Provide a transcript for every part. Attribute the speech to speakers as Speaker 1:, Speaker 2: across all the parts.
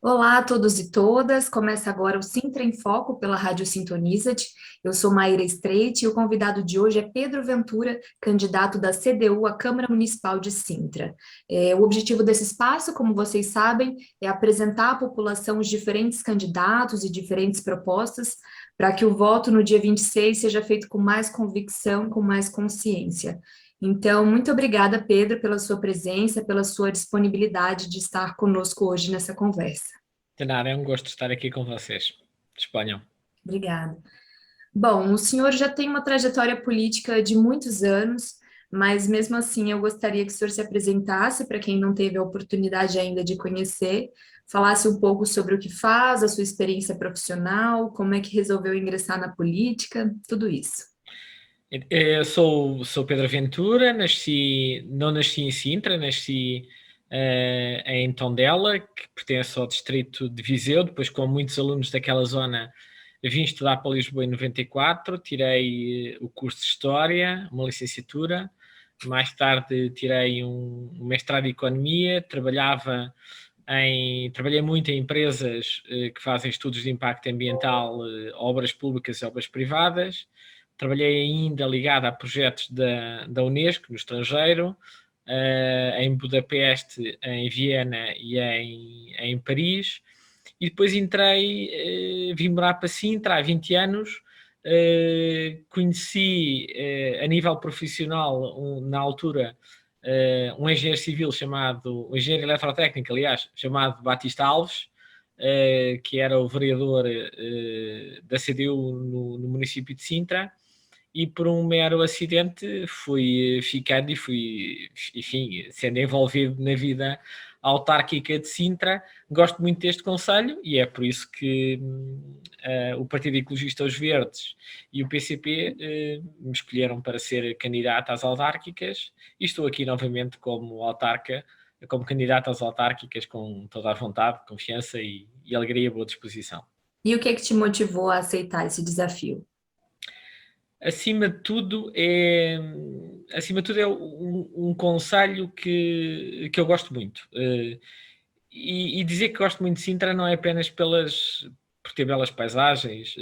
Speaker 1: Olá a todos e todas, começa agora o Sintra em Foco pela Rádio Sintonizade. Eu sou Maíra Streit e o convidado de hoje é Pedro Ventura, candidato da CDU à Câmara Municipal de Sintra. O objetivo desse espaço, como vocês sabem, é apresentar à população os diferentes candidatos e diferentes propostas para que o voto no dia 26 seja feito com mais convicção, com mais consciência. Então, muito obrigada, Pedro, pela sua presença, pela sua disponibilidade de estar conosco hoje nessa conversa.
Speaker 2: De nada, é um gosto estar aqui com vocês. Disponham.
Speaker 1: Obrigada. Bom, o senhor já tem uma trajetória política de muitos anos, mas mesmo assim eu gostaria que o senhor se apresentasse para quem não teve a oportunidade ainda de conhecer, falasse um pouco sobre o que faz, a sua experiência profissional, como é que resolveu ingressar na política, tudo isso.
Speaker 2: Eu sou Pedro Ventura, não nasci em Sintra, nasci em Tondela, que pertence ao distrito de Viseu. Depois, com muitos alunos daquela zona, vim estudar para Lisboa em 94, tirei o curso de História, uma licenciatura. Mais tarde tirei um mestrado em Economia, trabalhei muito em empresas que fazem estudos de impacto ambiental, obras públicas e obras privadas. Trabalhei ainda ligado a projetos da Unesco no estrangeiro, em Budapeste, em Viena e em Paris. E depois vim morar para Sintra há 20 anos. Conheci a nível profissional, na altura, um engenheiro civil um engenheiro eletrotécnico, aliás, chamado Batista Alves, que era o vereador da CDU no município de Sintra, e por um mero acidente fui ficando e fui, enfim, sendo envolvido na vida autárquica de Sintra. Gosto muito deste concelho e é por isso que o Partido Ecologista Os Verdes e o PCP me escolheram para ser candidato às autárquicas e estou aqui novamente como autarca, como candidato às autárquicas com toda a vontade, confiança e alegria e boa disposição.
Speaker 1: E o que é que te motivou a aceitar esse desafio?
Speaker 2: Acima de tudo é um conselho que eu gosto muito. E dizer que gosto muito de Sintra não é apenas por ter belas paisagens.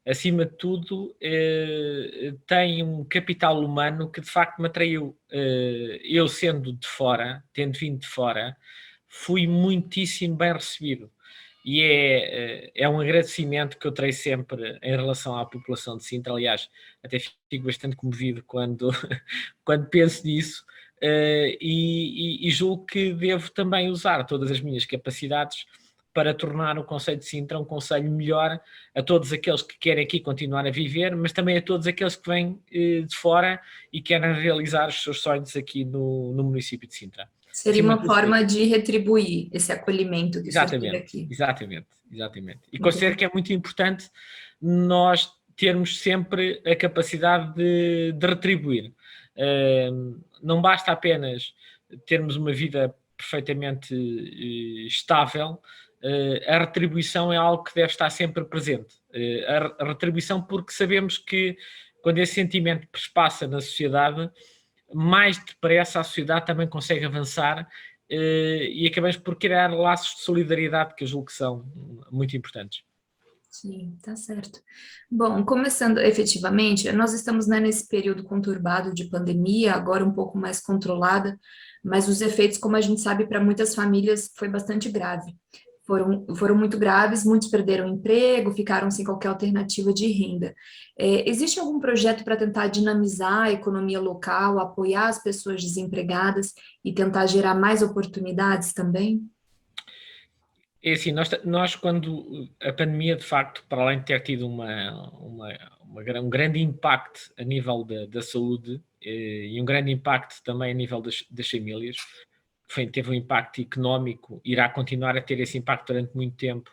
Speaker 2: Acima de tudo, tem um capital humano que de facto me atraiu. Eu sendo de fora, tendo vindo de fora, fui muitíssimo bem recebido. E é um agradecimento que eu terei sempre em relação à população de Sintra. Aliás, até fico bastante comovido quando, quando penso nisso. E julgo que devo também usar todas as minhas capacidades para tornar o Concelho de Sintra um concelho melhor a todos aqueles que querem aqui continuar a viver, mas também a todos aqueles que vêm de fora e querem realizar os seus sonhos aqui no município de Sintra.
Speaker 1: Seria
Speaker 2: Acima de
Speaker 1: uma
Speaker 2: tudo, foi
Speaker 1: forma
Speaker 2: isso.
Speaker 1: de retribuir esse acolhimento que o senhor teve
Speaker 2: Exatamente,
Speaker 1: aqui.
Speaker 2: exatamente, exatamente. E
Speaker 1: Muito
Speaker 2: considero que é muito importante nós termos sempre a capacidade de retribuir. Não basta apenas termos uma vida perfeitamente estável, a retribuição é algo que deve estar sempre presente. A retribuição, porque sabemos que quando esse sentimento perspassa na sociedade, mais depressa a sociedade também consegue avançar e acabamos por criar laços de solidariedade que eu julgo que são muito importantes.
Speaker 1: Sim, tá certo. Bom, começando efetivamente, nós estamos, né, nesse período conturbado de pandemia, agora um pouco mais controlada, mas os efeitos, como a gente sabe, para muitas famílias foi bastante grave. Foram muito graves, muitos perderam emprego, ficaram sem qualquer alternativa de renda. Existe algum projeto para tentar dinamizar a economia local, apoiar as pessoas desempregadas e tentar gerar mais oportunidades também?
Speaker 2: É assim, nós quando a pandemia, de facto, para além de ter tido um grande impacto a nível da saúde e um grande impacto também a nível das famílias, teve um impacto económico, irá continuar a ter esse impacto durante muito tempo.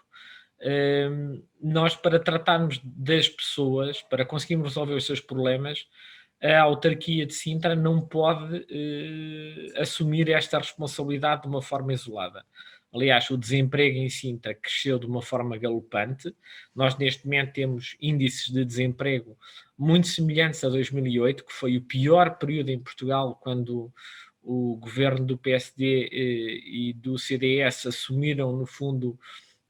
Speaker 2: Nós, para tratarmos das pessoas, para conseguirmos resolver os seus problemas, a autarquia de Sintra não pode assumir esta responsabilidade de uma forma isolada. Aliás, o desemprego em Sintra cresceu de uma forma galopante. Nós, neste momento, temos índices de desemprego muito semelhantes a 2008, que foi o pior período em Portugal, quando o governo do PSD e do CDS assumiram, no fundo,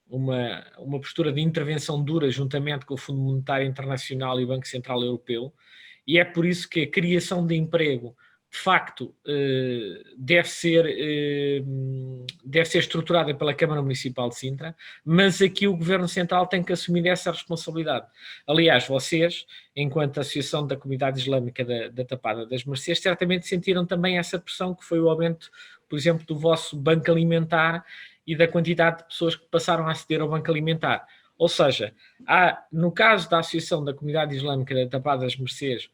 Speaker 2: uma postura de intervenção dura juntamente com o Fundo Monetário Internacional e o Banco Central Europeu, e é por isso que a criação de emprego, de facto, deve ser estruturada pela Câmara Municipal de Sintra, mas aqui o Governo Central tem que assumir essa responsabilidade. Aliás, vocês, enquanto Associação da Comunidade Islâmica da Tapada das Mercês, certamente sentiram também essa pressão, que foi o aumento, por exemplo, do vosso banco alimentar e da quantidade de pessoas que passaram a aceder ao banco alimentar. Ou seja, no caso da Associação da Comunidade Islâmica da Tapada das Mercês,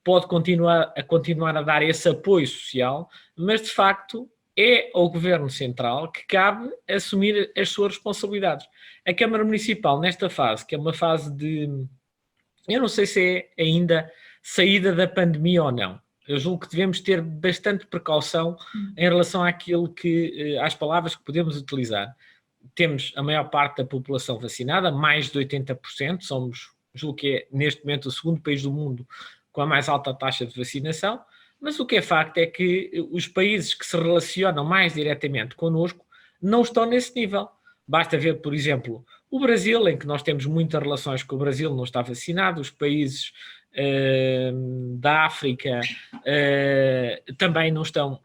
Speaker 2: pode continuar a dar esse apoio social, mas de facto é ao Governo Central que cabe assumir as suas responsabilidades. A Câmara Municipal, nesta fase, que é uma fase de... Eu não sei se é ainda saída da pandemia ou não. Eu julgo que devemos ter bastante precaução em relação às palavras que podemos utilizar. Temos a maior parte da população vacinada, mais de 80%, julgo que é neste momento o segundo país do mundo com a mais alta taxa de vacinação, mas o que é facto é que os países que se relacionam mais diretamente connosco não estão nesse nível. Basta ver, por exemplo, o Brasil, em que nós temos muitas relações com o Brasil, não está vacinado, os países da África também não estão,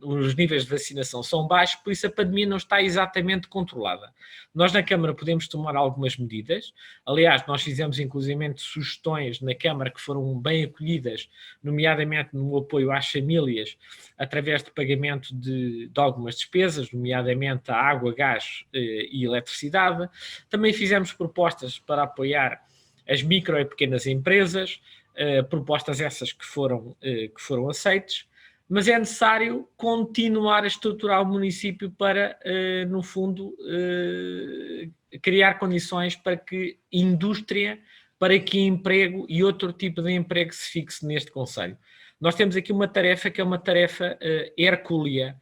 Speaker 2: os níveis de vacinação são baixos, por isso a pandemia não está exatamente controlada. Nós na Câmara podemos tomar algumas medidas, aliás, nós fizemos inclusivamente sugestões na Câmara que foram bem acolhidas, nomeadamente no apoio às famílias, através de pagamento de algumas despesas, nomeadamente a água, gás e eletricidade. Também fizemos propostas para apoiar as micro e pequenas empresas, propostas essas que foram aceitas, mas é necessário continuar a estruturar o município para, no fundo, criar condições para que indústria, para que emprego e outro tipo de emprego se fixe neste concelho. Nós temos aqui uma tarefa que é uma tarefa hercúlea,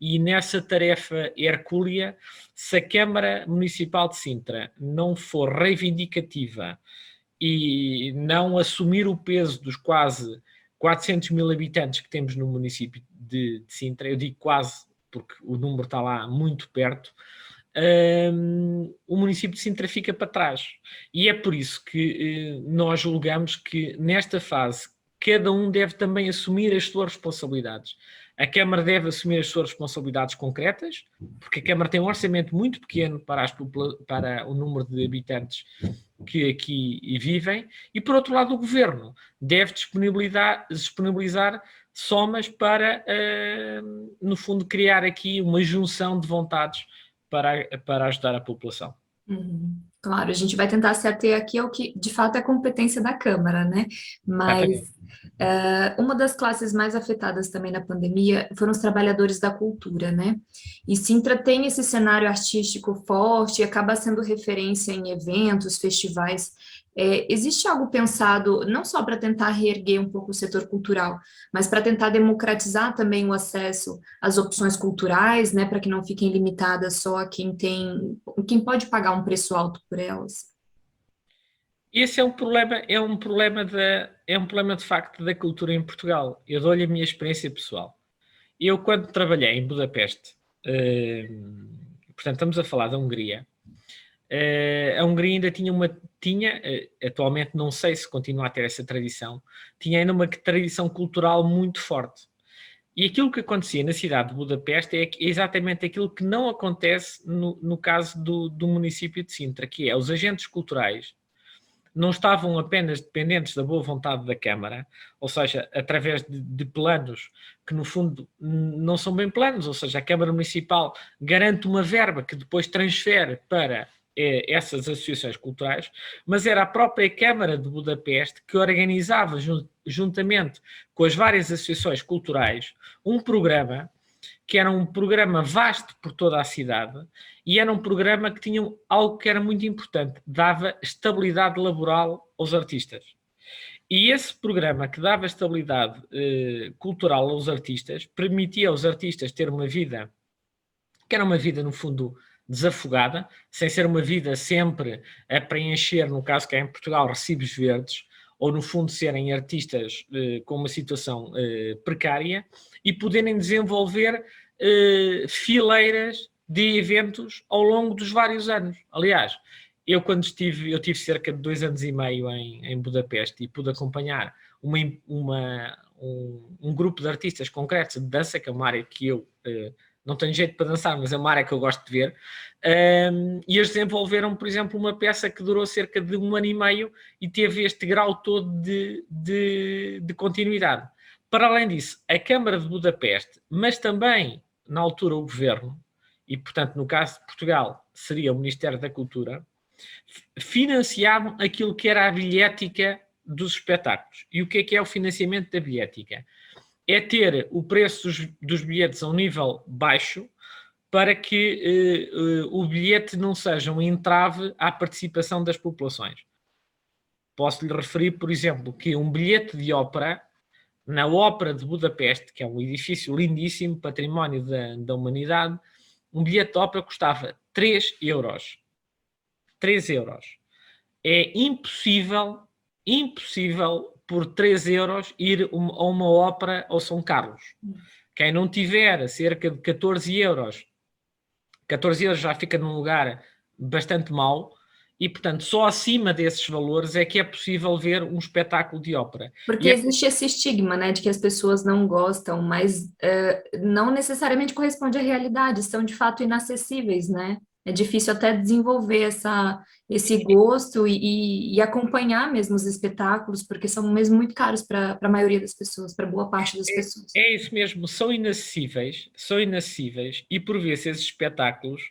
Speaker 2: e nessa tarefa hercúlea, se a Câmara Municipal de Sintra não for reivindicativa e não assumir o peso dos quase 400 mil habitantes que temos no município de Sintra, eu digo quase porque o número está lá muito perto, o município de Sintra fica para trás. E é por isso que nós julgamos que nesta fase cada um deve também assumir as suas responsabilidades. A Câmara deve assumir as suas responsabilidades concretas, porque a Câmara tem um orçamento muito pequeno para o número de habitantes que aqui vivem, e por outro lado o Governo deve disponibilizar somas para, no fundo, criar aqui uma junção de vontades para ajudar a população.
Speaker 1: Claro, a gente vai tentar se ater aqui ao que de fato é competência da Câmara, né? Mas uma das classes mais afetadas também na pandemia foram os trabalhadores da cultura, né? E Sintra tem esse cenário artístico forte e acaba sendo referência em eventos, festivais. Existe algo pensado não só para tentar reerguer um pouco o setor cultural, mas para tentar democratizar também o acesso às opções culturais, né, para que não fiquem limitadas só a quem pode pagar um preço alto por elas?
Speaker 2: Esse é um problema de facto da cultura em Portugal. Eu dou-lhe a minha experiência pessoal. Eu, quando trabalhei em Budapeste, portanto, estamos a falar da Hungria, a Hungria ainda tinha, atualmente não sei se continua a ter essa tradição, tinha ainda uma tradição cultural muito forte. E aquilo que acontecia na cidade de Budapeste é exatamente aquilo que não acontece no caso do município de Sintra, que é os agentes culturais não estavam apenas dependentes da boa vontade da Câmara, ou seja, através de planos que no fundo não são bem planos, ou seja, a Câmara Municipal garante uma verba que depois transfere para essas associações culturais, mas era a própria Câmara de Budapeste que organizava, juntamente com as várias associações culturais, um programa que era um programa vasto por toda a cidade e era um programa que tinha algo que era muito importante, dava estabilidade laboral aos artistas. E esse programa que dava estabilidade cultural aos artistas, permitia aos artistas ter uma vida, que era uma vida no fundo desafogada, sem ser uma vida sempre a preencher, no caso que é em Portugal, recibos verdes, ou no fundo serem artistas com uma situação precária, e poderem desenvolver fileiras de eventos ao longo dos vários anos. Aliás, eu tive cerca de 2 anos e meio em Budapeste e pude acompanhar um grupo de artistas concretos de dança, que é uma área que eu não tenho jeito para dançar, mas é uma área que eu gosto de ver, e eles desenvolveram, por exemplo, uma peça que durou cerca de 1 ano e meio e teve este grau todo de continuidade. Para além disso, a Câmara de Budapeste, mas também, na altura, o Governo, e, portanto, no caso de Portugal, seria o Ministério da Cultura, financiavam aquilo que era a bilhética dos espetáculos. E o que é o financiamento da bilhética? É ter o preço dos bilhetes a um nível baixo para que o bilhete não seja um entrave à participação das populações. Posso-lhe referir, por exemplo, que um bilhete de ópera, na Ópera de Budapeste, que é um edifício lindíssimo, património da humanidade, um bilhete de ópera custava 3 euros. 3 euros. É impossível por 3 euros ir a uma ópera ao São Carlos. Quem não tiver cerca de 14 euros já fica num lugar bastante mau e, portanto, só acima desses valores é que é possível ver um espetáculo de ópera.
Speaker 1: Porque existe esse estigma, né, de que as pessoas não gostam, mas não necessariamente corresponde à realidade, são de fato inacessíveis, né? É difícil até desenvolver esse gosto e acompanhar mesmo os espetáculos, porque são mesmo muito caros para a maioria das pessoas, para boa parte das pessoas.
Speaker 2: É isso mesmo, são inacessíveis, e por vezes esses espetáculos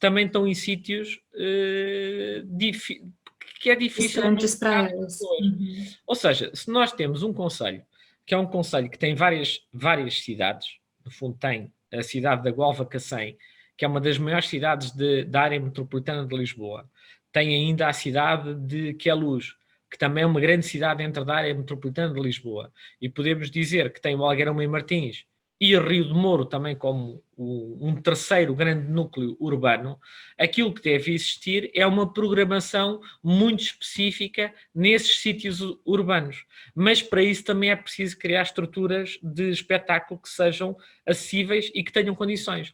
Speaker 2: também estão em sítios que é difícil
Speaker 1: Distantes para
Speaker 2: as
Speaker 1: elas.
Speaker 2: pessoas.
Speaker 1: Uhum.
Speaker 2: Ou seja, se nós temos um concelho, que é um concelho que tem várias cidades, no fundo tem a cidade da Guelva Cacém, que é uma das maiores cidades da área metropolitana de Lisboa. Tem ainda a cidade de Queluz, que também é uma grande cidade dentro da área metropolitana de Lisboa. E podemos dizer que tem o Algueirão e Martins e o Rio de Moro também como um terceiro grande núcleo urbano. Aquilo que deve existir é uma programação muito específica nesses sítios urbanos. Mas para isso também é preciso criar estruturas de espetáculo que sejam acessíveis e que tenham condições.